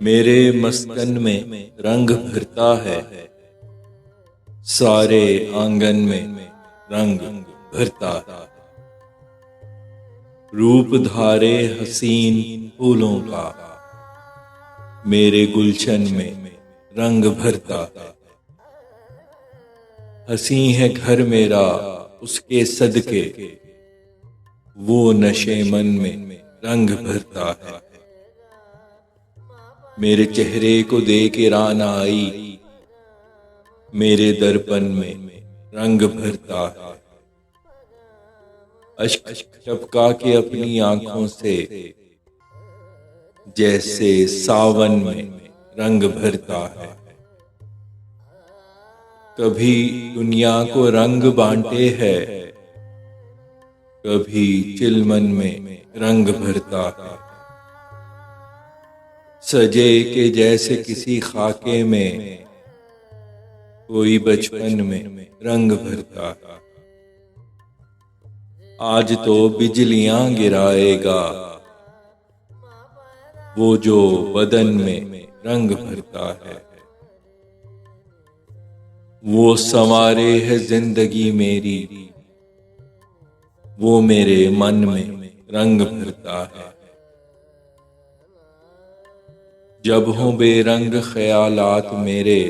मेरे मस्कन में रंग भरता है, सारे आंगन में रंग भरता है। रूप धारे हसीन फूलों का मेरे गुलशन में रंग भरता है। हसी है घर मेरा उसके सदके, वो नशे मन में रंग भरता है। मेरे चेहरे को देके राना आई, मेरे दर्पण में रंग भरता है। अश्क टपका के अपनी आंखों से जैसे सावन में रंग भरता है। कभी दुनिया को रंग बांटे है, कभी चिलमन में रंग भरता है। सजे के जैसे किसी खाके में कोई बचपन में रंग भरता है। आज तो बिजलियां गिराएगा वो जो बदन में रंग भरता है। वो संवारे है जिंदगी मेरी, वो मेरे मन में रंग भरता है। जब हों बेरंग ख्यालात मेरे,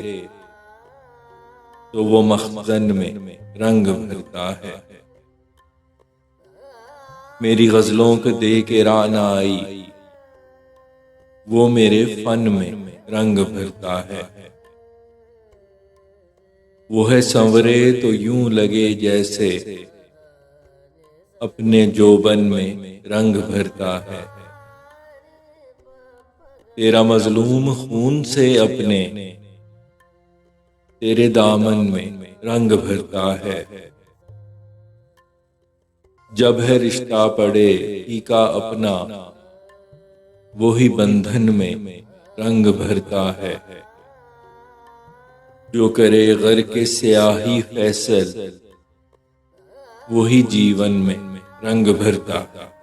तो वो मखज़न में रंग भरता है। मेरी गजलों को दे के राना आई, वो मेरे फन में रंग भरता है। वो है संवरे तो यूं लगे जैसे अपने जोबन में रंग भरता है। तेरा मजलूम खून से अपने तेरे दामन में रंग भरता है। जब है रिश्ता पड़े ही का अपना, वो ही बंधन में रंग भरता है। जो करे घर के स्याही फैसल, वो ही जीवन में रंग भरता है।